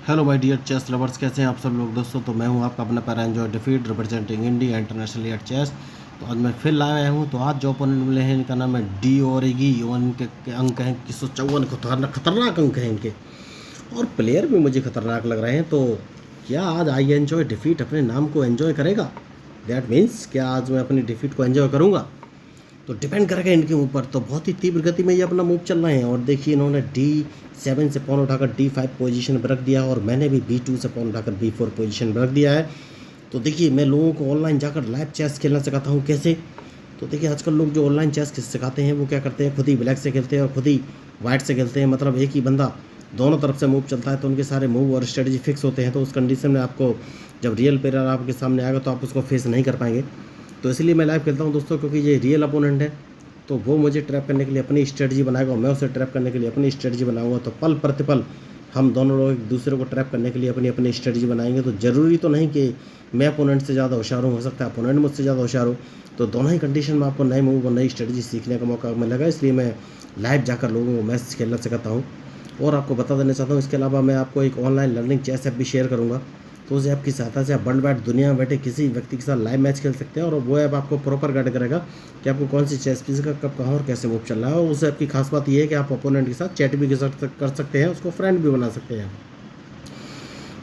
Hello my dear chess lovers, कैसे हैं आप सब लोग दोस्तों। तो मैं हूं आपका अपना para enjoy defeat representing India international at chess. तो आज मैं फिर लाया हूं। तो आज जो ओपोनेंट मिले हैं इनका नाम है डी ओरेगी और इनके अंक हैं 154। खतरनाक अंक हैं इनके, और प्लेयर भी मुझे खतरनाक लग रहे हैं। तो क्या आज आई एंजॉय डिफीट अपने नाम को एंजॉय करेगा? दैट मीन्स क्या आज मैं अपनी डिफीट को एंजॉय करूँगा? तो डिपेंड करेगा इनके ऊपर। तो बहुत ही तीव्र गति में ये अपना मूव चल रहे हैं। और देखिए इन्होंने D7 से पॉन उठाकर D5 पोजीशन पर रख दिया, और मैंने भी B2 से पॉन उठाकर B4 पोजीशन पर रख दिया है। तो देखिए मैं लोगों को ऑनलाइन जाकर लाइव चेस खेलना सिखाता हूँ। कैसे? तो देखिए आजकल लोग जो ऑनलाइन चेस सिखाते हैं वो क्या करते हैं, खुद ही ब्लैक से खेलते हैं और खुद ही वाइट से खेलते हैं। मतलब एक ही बंदा दोनों तरफ से मूव चलता है, तो उनके सारे मूव और स्ट्रेटजी फिक्स होते हैं। तो उस कंडीशन में आपको जब रियल प्लेयर आपके सामने आएगा तो आप उसको फेस नहीं कर पाएंगे। तो इसलिए मैं लाइव खेलता हूँ दोस्तों, क्योंकि ये रियल अपोनेंट है। तो वो मुझे ट्रैप करने के लिए अपनी स्ट्रेटजी बनाएगा और मैं उसे ट्रैप करने के लिए अपनी स्ट्रेटजी बनाऊंगा। तो पल प्रतिपल हम दोनों लोग एक दूसरे को ट्रैप करने के लिए अपनी अपनी स्ट्रेटजी बनाएंगे। तो ज़रूरी तो नहीं कि मैं अपोनेंट से ज़्यादा होशियार हूँ, हो सकता है अपोनेंट मुझसे ज़्यादा होशियार हो। तो दोनों ही कंडीशन में आपको नए मूव और नई स्ट्रेटजी सीखने का मौका मिलेगा। इसलिए मैं लाइव जाकर लोगों को मैच खेलना सिखाता हूँ। और आपको बता देना चाहता हूँ, इसके अलावा मैं आपको एक ऑनलाइन लर्निंग चेस ऐप भी शेयर करूँगा। तो उस ऐप की सहायता से आप वर्ल्ड वाइड दुनिया में बैठे किसी व्यक्ति के साथ लाइव मैच खेल सकते हैं। और वो ऐप आपको प्रॉपर गाइड करेगा कि आपको कौन सी चेस पीस का कब कहाँ और कैसे मूव चल रहा है। और उस ऐप की खास बात यह है कि आप अपोनेंट के साथ चैट भी कर सकते हैं, उसको फ्रेंड भी बना सकते हैं।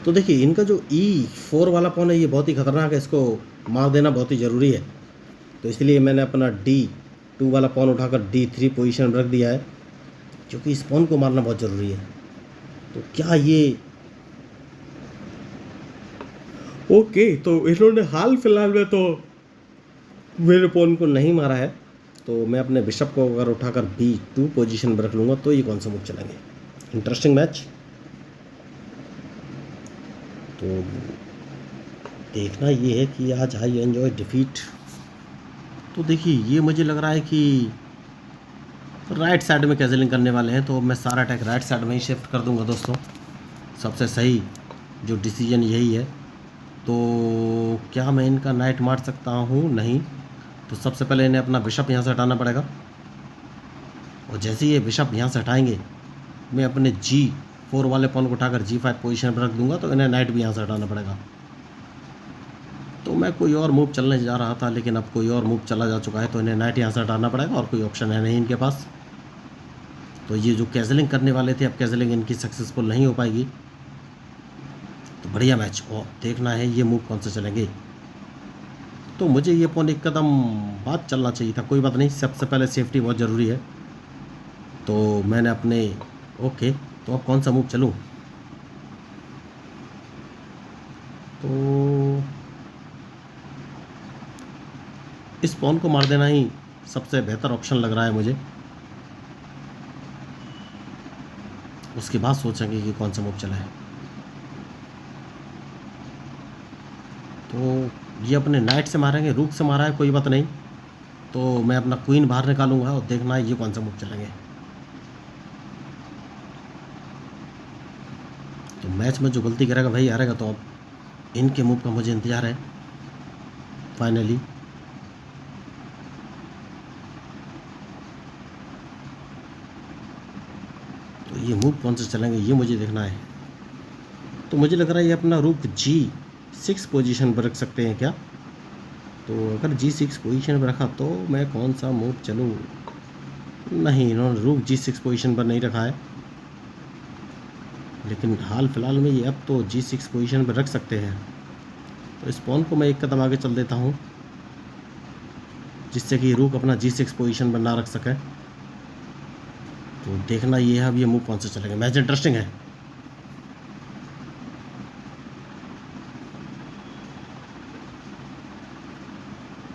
तो देखिए इनका जो E4 वाला पॉन है ये बहुत ही खतरनाक है, इसको मार देना बहुत ही ज़रूरी है। तो इसलिए मैंने अपना D2 वाला पॉन उठाकर D3 पोजीशन में रख दिया है, क्योंकि इस पॉन को मारना बहुत ज़रूरी है। तो क्या ये ओके? तो इन्होंने हाल फिलहाल में तो मेरे पॉन को नहीं मारा है। तो मैं अपने बिशप को अगर उठाकर B2 पोजीशन पर रख लूँगा तो ये कौन सा मूव चलेंगे। Interesting match. तो देखना ये है कि आज आई एंजॉय डिफीट। तो देखिए ये मुझे लग रहा है कि राइट साइड में कैजलिंग करने वाले हैं। तो मैं सारा अटैक राइट साइड में ही शिफ्ट कर दूंगा दोस्तों। सबसे सही जो डिसीजन यही है। तो क्या मैं इनका नाइट मार सकता हूँ? नहीं। तो सबसे पहले इन्हें अपना बिशप यहाँ से हटाना पड़ेगा, और जैसे ही ये बिशप यहाँ से हटाएंगे मैं अपने G4 वाले पॉन को उठाकर G5 पोजीशन पर रख दूंगा। तो इन्हें नाइट भी यहाँ से हटाना पड़ेगा। तो मैं कोई और मूव चलने जा रहा था, लेकिन अब कोई और मूव चला जा चुका है। तो इन्हें नाइट यहाँ से हटाना पड़ेगा और कोई ऑप्शन है नहीं इनके पास। तो ये जो कैजलिंग करने वाले थे, अब कैजलिंग इनकी सक्सेसफुल नहीं हो पाएगी। तो बढ़िया मैच। और देखना है ये मूव कौन से चलेंगे। तो मुझे ये पॉन एक कदम बाद चलना चाहिए था, कोई बात नहीं। सबसे पहले सेफ्टी बहुत ज़रूरी है। तो मैंने अपने ओके, तो अब कौन सा मूव चलूँ? तो इस पॉन को मार देना ही सबसे बेहतर ऑप्शन लग रहा है मुझे। उसके बाद सोचेंगे कि कौन सा मूव चला है। तो ये अपने नाइट से मारेंगे, रूक से मारा है, कोई बात नहीं। तो मैं अपना क्वीन बाहर निकालूंगा और देखना है ये कौन सा मूव चलेंगे। तो मैच में जो गलती करेगा वही हारेगा। तो अब इनके मूव का मुझे इंतज़ार है फाइनली। तो ये मूव कौन से चलेंगे ये मुझे देखना है। तो मुझे लग रहा है ये अपना रूक G6 पोजीशन पर रख सकते हैं क्या? तो अगर G6 पोजीशन पर रखा तो मैं कौन सा मूव चलूँ? नहीं, इन्होंने रूक G6 पोजीशन पर नहीं रखा है, लेकिन हाल फिलहाल में ये अब तो G6 पोजीशन पर रख सकते हैं। तो इस पॉन को मैं एक कदम आगे चल देता हूँ, जिससे कि रूक अपना G6 पोजीशन पर ना रख सके। तो देखना ये है अब ये मूव कौन से चलेंगे। मैच इंटरेस्टिंग है।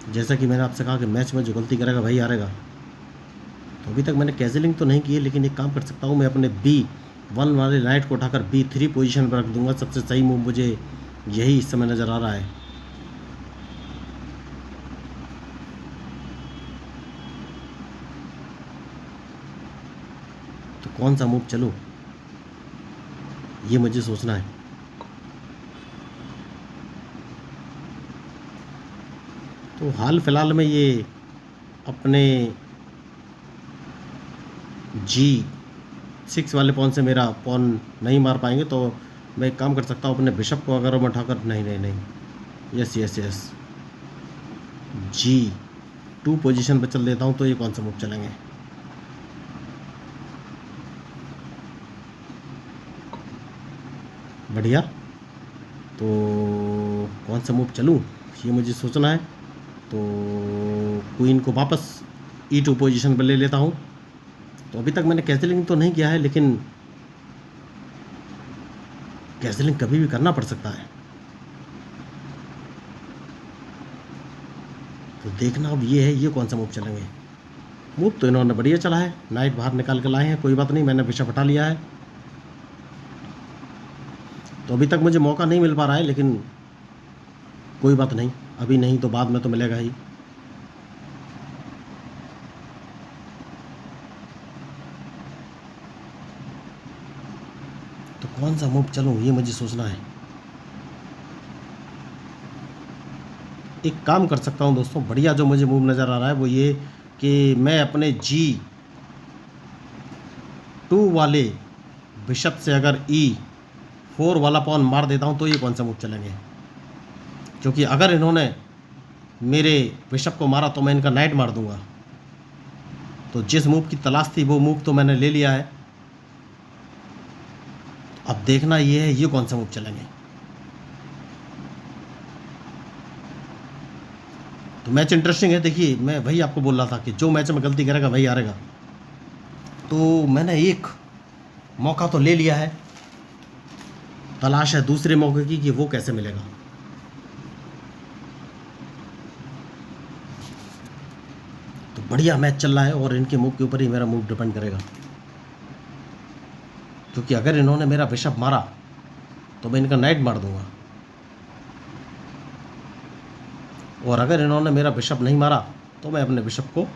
जैसा कि मैंने आपसे कहा कि मैच में जो गलती करेगा वही हारेगा। तो अभी तक मैंने कैजलिंग तो नहीं की है, लेकिन एक काम कर सकता हूँ, मैं अपने B1 वाले नाइट को उठाकर B3 पोजीशन पर रख दूंगा। सबसे सही मूव मुझे यही इस समय नज़र आ रहा है। तो कौन सा मूव चलूँ ये मुझे सोचना है। तो हाल फिलहाल में ये अपने G6 वाले पॉन से मेरा पॉन नहीं मार पाएंगे। तो मैं एक काम कर सकता हूँ, अपने बिशप को अगर मैं उठाकर, नहीं नहीं नहीं, yes yes yes, G2 position पे चल देता हूँ, तो ये कौन सा मूव चलेंगे? बढ़िया। तो कौन सा मूव चलूँ, ये मुझे सोचना है। तो क्वीन को वापस E2 पोजीशन पर ले लेता हूँ। तो अभी तक मैंने कैसलिंग तो नहीं किया है, लेकिन कैसलिंग कभी भी करना पड़ सकता है। तो देखना अब ये है, ये कौन सा मूव चलेंगे। मूव तो इन्होंने बढ़िया चला है, नाइट बाहर निकाल के लाए हैं, कोई बात नहीं, मैंने बिशप हटा लिया है। तो अभी तक मुझे मौका नहीं मिल पा रहा है, लेकिन कोई बात नहीं, अभी नहीं तो बाद में तो मिलेगा ही। तो कौन सा मूव चलूँ, ये मुझे सोचना है। एक काम कर सकता हूँ दोस्तों, बढ़िया जो मुझे मूव नज़र आ रहा है वो ये कि मैं अपने G2 वाले बिशप से अगर E4 वाला पॉन मार देता हूँ, तो ये कौन सा मूव चलेंगे। क्योंकि अगर इन्होंने मेरे बिशप को मारा तो मैं इनका नाइट मार दूंगा। तो जिस मूव की तलाश थी वो मूव तो मैंने ले लिया है। अब देखना ये है, ये कौन सा मूव चलेंगे। तो मैच इंटरेस्टिंग है। देखिए, मैं वही आपको बोल रहा था कि जो मैच में गलती करेगा वही हारेगा। तो मैंने एक मौका तो ले लिया है, तलाश है दूसरे मौके की कि वो कैसे मिलेगा। तो बढ़िया मैच चल रहा है और इनके मूव के ऊपर ही मेरा मूव डिपेंड करेगा। क्योंकि अगर इन्होंने मेरा बिशप मारा तो मैं इनका नाइट मार दूंगा, और अगर इन्होंने मेरा बिशप नहीं मारा तो मैं अपने बिशप को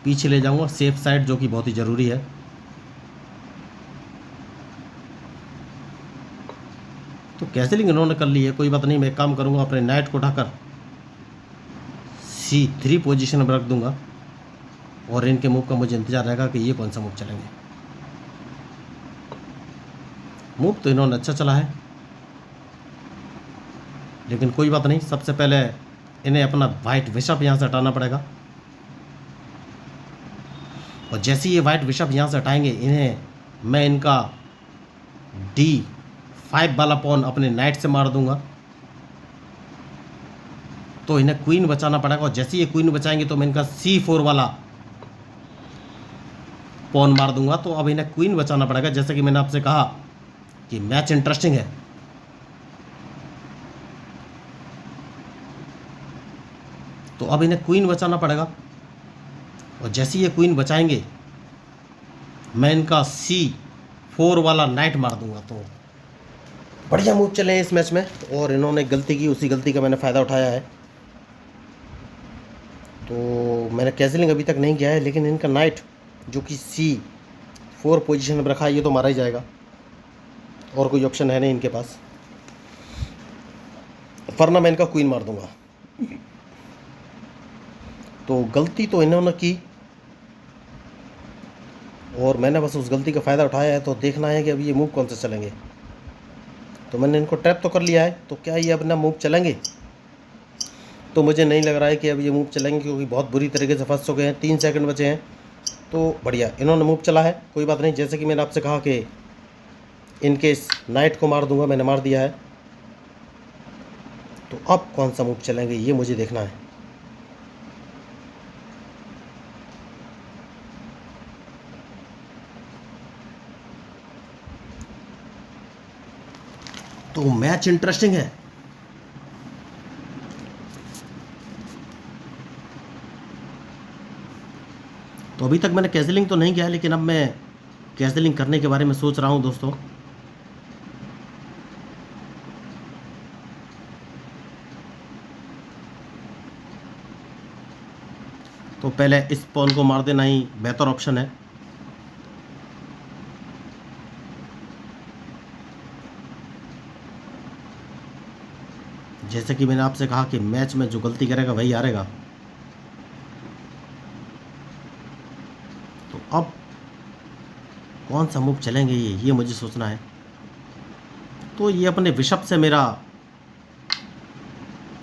पीछे ले जाऊंगा, सेफ साइड, जो कि बहुत ही ज़रूरी है। तो कैसलिंग इन्होंने कर ली है, कोई बात नहीं, मैं काम करूंगा, अपने नाइट को उठाकर C3 पोजीशन में रख दूंगा, और इनके मूव का मुझे इंतजार रहेगा कि ये कौन सा मूव चलेंगे। मूव तो इन्होंने अच्छा चला है, लेकिन कोई बात नहीं, सबसे पहले इन्हें अपना वाइट बिशप यहाँ से हटाना पड़ेगा। और जैसे ये वाइट बिशप यहाँ से हटाएंगे, इन्हें मैं इनका D5 वाला पॉन अपने नाइट से मार दूंगा। तो इन्हें क्वीन बचाना पड़ेगा, और जैसे ये क्वीन बचाएंगे तो मैं इनका C4 वाला पॉन मार दूंगा। तो अब इन्हें क्वीन बचाना पड़ेगा, जैसे कि मैंने आपसे कहा कि मैच इंटरेस्टिंग है। तो अब इन्हें क्वीन बचाना पड़ेगा, और जैसे ये क्वीन बचाएंगे मैं इनका C4 वाला नाइट मार दूंगा। तो बढ़िया मूव चले हैं इस मैच में, और इन्होंने गलती की, उसी गलती का मैंने फ़ायदा उठाया है। तो मैंने कैसलिंग अभी तक नहीं किया है, लेकिन इनका नाइट जो कि C4 पोजीशन में रखा है, ये तो मारा ही जाएगा, और कोई ऑप्शन है नहीं इनके पास, वरना मैं इनका क्वीन मार दूंगा। तो गलती तो इन्होंने की, और मैंने बस उस गलती का फ़ायदा उठाया है। तो देखना है कि अब ये मूव कौन से चलेंगे। तो मैंने इनको ट्रैप तो कर लिया है, तो क्या ये अपना मूव चलेंगे? तो मुझे नहीं लग रहा है कि अब ये मूव चलेंगे, क्योंकि बहुत बुरी तरीके से फंस चुके हैं, 3 सेकंड बचे हैं। तो बढ़िया, इन्होंने मूव चला है, कोई बात नहीं। जैसे कि मैंने आपसे कहा कि इनके इस नाइट को मार दूंगा, मैंने मार दिया है। तो अब कौन सा मूव चलेंगे, ये मुझे देखना है। तो मैच इंटरेस्टिंग है। तो अभी तक मैंने कैसलिंग तो नहीं किया है, लेकिन अब मैं कैसलिंग करने के बारे में सोच रहा हूं दोस्तों। तो पहले इस पॉन को मार देना ही बेहतर ऑप्शन है। जैसे कि मैंने आपसे कहा कि मैच में जो गलती करेगा वही हारेगा। तो अब कौन सा मूव चलेंगे, ये मुझे सोचना है। तो ये अपने बिशप से मेरा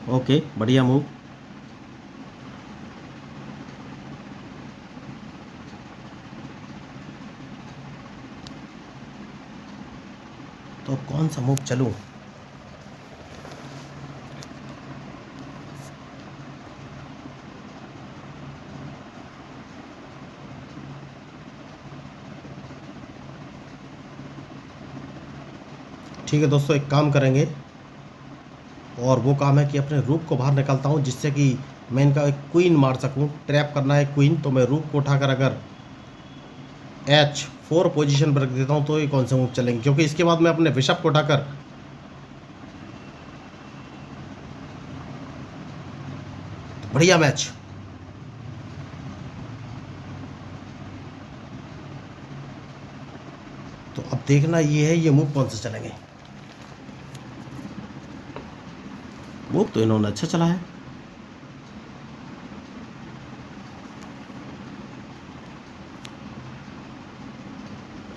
ओके बढ़िया मूव। तो कौन सा मूव चलूं? ठीक है दोस्तों, एक काम करेंगे और वो काम है कि अपने रूक को बाहर निकालता हूँ जिससे कि मैं इनका एक क्वीन मार सकूँ। ट्रैप करना है क्वीन, तो मैं रूक को उठाकर अगर H4 पोजीशन पर रख देता हूँ तो ये कौन से मूव चलेंगे, क्योंकि इसके बाद मैं अपने बिशप को उठाकर बढ़िया मैच। तो अब देखना ये है ये मूव कौन से चलेंगे। मूव तो इन्होंने अच्छा चला है।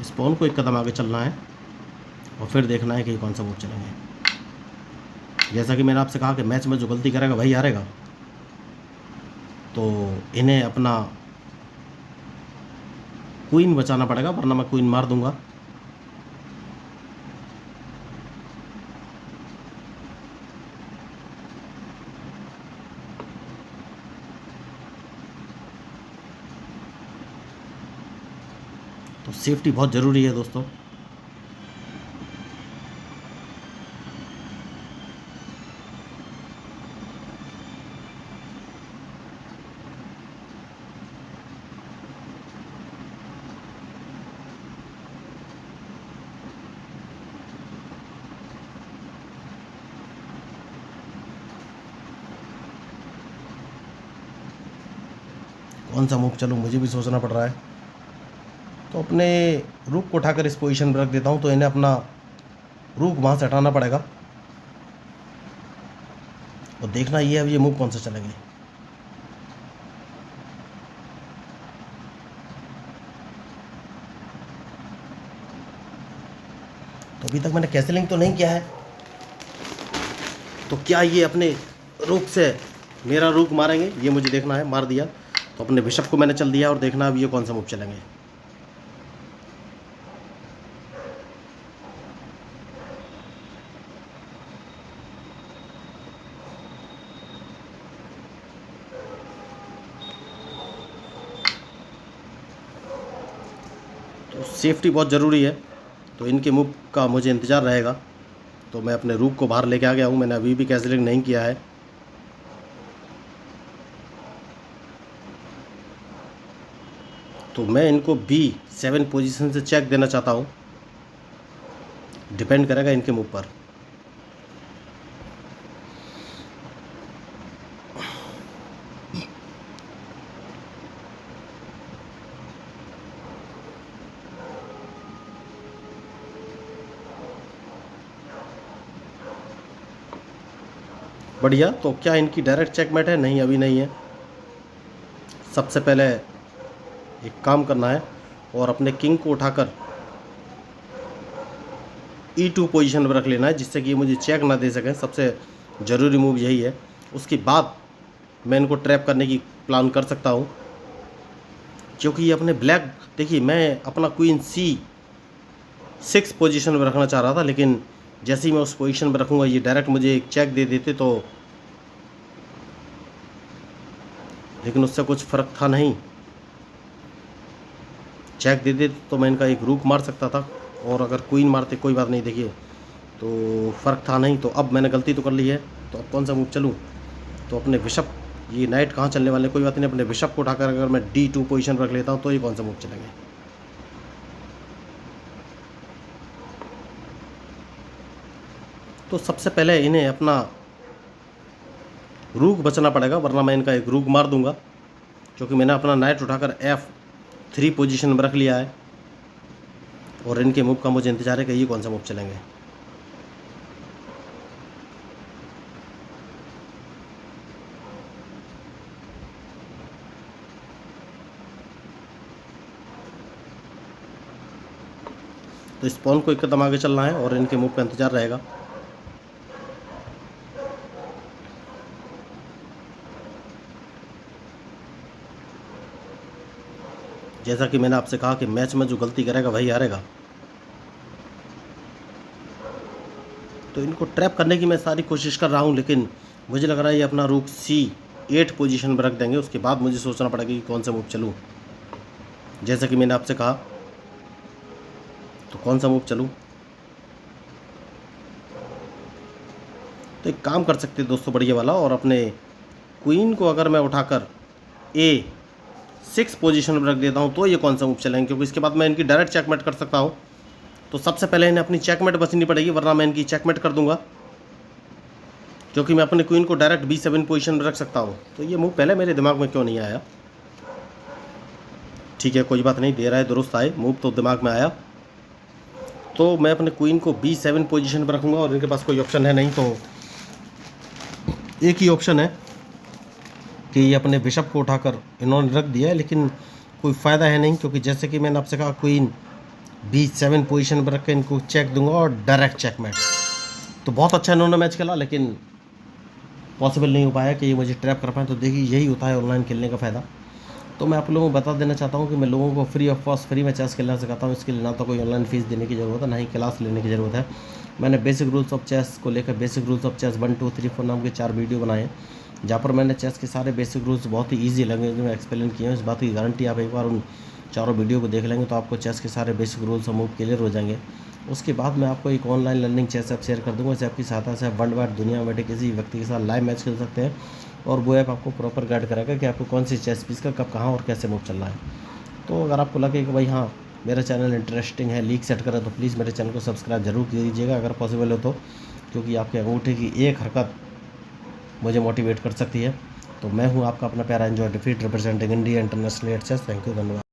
इस पॉन को एक कदम आगे चलना है और फिर देखना है कि कौन सा मूव चलेंगे। जैसा कि मैंने आपसे कहा कि मैच में जो गलती करेगा वही हारेगा, तो इन्हें अपना क्वीन बचाना पड़ेगा वरना मैं क्वीन मार दूंगा। तो सेफ्टी बहुत ज़रूरी है दोस्तों। कौन सा मूव चलूँ मुझे भी सोचना पड़ रहा है। तो अपने रूक को उठाकर इस पोजीशन पर रख देता हूँ, तो इन्हें अपना रूक वहाँ से हटाना पड़ेगा और देखना ये है ये मूव कौन सा चलेंगे। तो अभी तक मैंने कैसलिंग तो नहीं किया है, तो क्या ये अपने रूक से मेरा रूक मारेंगे ये मुझे देखना है। मार दिया तो अपने बिशप को मैंने चल दिया और देखना अब ये कौन सा मूव चलेंगे। तो सेफ्टी बहुत ज़रूरी है, तो इनके मूव का मुझे इंतज़ार रहेगा। तो मैं अपने रूक को बाहर लेके आ गया हूँ, मैंने अभी भी कैसलिंग नहीं किया है। तो मैं इनको B7 पोजीशन से चेक देना चाहता हूँ, डिपेंड करेगा इनके मूव पर। बढ़िया। तो क्या इनकी डायरेक्ट चेकमेट है? नहीं, अभी नहीं है। सबसे पहले एक काम करना है और अपने किंग को उठाकर E2 पोजीशन पर रख लेना है जिससे कि ये मुझे चेक ना दे सकें। सबसे ज़रूरी मूव यही है। उसके बाद मैं इनको ट्रैप करने की प्लान कर सकता हूँ, क्योंकि ये अपने ब्लैक देखिए मैं अपना क्वीन C6 पोजीशन पर रखना चाह रहा था, लेकिन जैसे ही मैं उस पोजीशन पर रखूँगा ये डायरेक्ट मुझे एक चेक दे देते, तो लेकिन उससे कुछ फ़र्क था नहीं। चेक दे देते तो मैं इनका एक रूक मार सकता था, और अगर क्वीन मारते कोई बात नहीं, देखिए तो फ़र्क था नहीं। तो अब मैंने गलती तो कर ली है, तो अब कौन सा मूव चलूँ? तो अपने बिशप, ये नाइट कहाँ चलने वाले कोई बात नहीं, अपने बिशप को उठाकर अगर मैं D2 पोजीशन पर रख लेता हूँ तो ये कौन सा मूव चलेंगे। तो सबसे पहले इन्हें अपना रूक बचना पड़ेगा वरना मैं इनका एक रूक मार दूंगा, क्योंकि मैंने अपना नाइट उठाकर F3 पोजीशन में रख लिया है और इनके मूव का मुझे इंतजार है कि ये कौन सा मूव चलेंगे। तो इस पॉन को एक कदम आगे चलना है और इनके मूव का इंतजार रहेगा। जैसा कि मैंने आपसे कहा कि मैच में जो गलती करेगा वही हारेगा। तो इनको ट्रैप करने की मैं सारी कोशिश कर रहा हूँ, लेकिन मुझे लग रहा है ये अपना रूक C8 पोजीशन पर रख देंगे। उसके बाद मुझे सोचना पड़ेगा कि कौन सा मूव चलूँ। जैसा कि मैंने आपसे कहा, तो कौन सा मूव चलूँ। तो एक काम कर सकते हैं दोस्तों बढ़िया वाला, और अपने क्वीन को अगर मैं उठाकर A6 पोजीशन पर रख देता हूँ तो ये कौन सा मूव चलेंगे, क्योंकि इसके बाद मैं इनकी डायरेक्ट चेकमेट कर सकता हूँ। तो सबसे पहले इन्हें अपनी चेकमेट बचनी पड़ेगी, वरना मैं इनकी चेकमेट कर दूंगा, क्योंकि मैं अपने क्वीन को डायरेक्ट B7 पोजीशन में रख सकता हूँ। तो ये मूव पहले मेरे दिमाग में क्यों नहीं आया। ठीक है, कोई बात नहीं, दे रहा है दुरुस्त आए, मूव तो दिमाग में आया। तो मैं अपने क्वीन को B7 पोजीशन पर रखूँगा, और इनके पास कोई ऑप्शन है नहीं, तो एक ही ऑप्शन है कि ये अपने बिशप को उठाकर इन्होंने रख दिया है, लेकिन कोई फ़ायदा है नहीं, क्योंकि जैसे कि मैंने आपसे कहा क्वीन B7 पोजीशन पर रख के इनको चेक दूंगा और डायरेक्ट चेकमेट। तो बहुत अच्छा इन्होंने मैच खेला, लेकिन पॉसिबल नहीं हो पाया कि ये मुझे ट्रैप कर पाए। तो देखिए, यही होता है ऑनलाइन खेलने का फ़ायदा। तो मैं आप लोगों को बता देना चाहता हूँ कि मैं लोगों को फ्री ऑफ कॉस्ट फ्री में चेस खेलना सिखाता हूँ। इसके लिए ना तो कोई ऑनलाइन फीस देने की ज़रूरत है, ना ही क्लास लेने की ज़रूरत है। मैंने बेसिक रूल्स ऑफ चेस को लेकर बेसिक रूल्स ऑफ चेस 1 2 3 4 नाम के 4 वीडियो बनाए हैं, जहाँ पर मैंने चेस के सारे बेसिक रूल्स बहुत ही ईजी लैंग्वेज में एक्सप्लेन किए हैं। इस बात की गारंटी, आप एक बार उन चारों वीडियो को देख लेंगे तो आपको चेस के सारे बेसिक रूल्स और मूव क्लियर हो जाएंगे। उसके बाद मैं आपको एक online learning chess app share कर दूंगा। इस ऐप की सहायता से आप वर्ल्ड वाइड दुनिया में बैठे किसी व्यक्ति के साथ लाइव मैच खेल सकते हैं, और वो ऐप आपको प्रॉपर गाइड करेगा कि आपको कौन सी चेस पीस का कब कहाँ और कैसे मूव चलना है। तो अगर आपको लगे कि भाई हाँ, मेरा चैनल इंटरेस्टिंग है, लीक सेट करें, तो प्लीज़ मेरे चैनल को सब्सक्राइब जरूर कीजिएगा अगर पॉसिबल हो तो, क्योंकि आपके अंगूठे की एक हरकत मुझे मोटिवेट कर सकती है। तो मैं हूँ आपका अपना प्यारा enjoy defeat representing India international at chess. Thank you, धन्यवाद।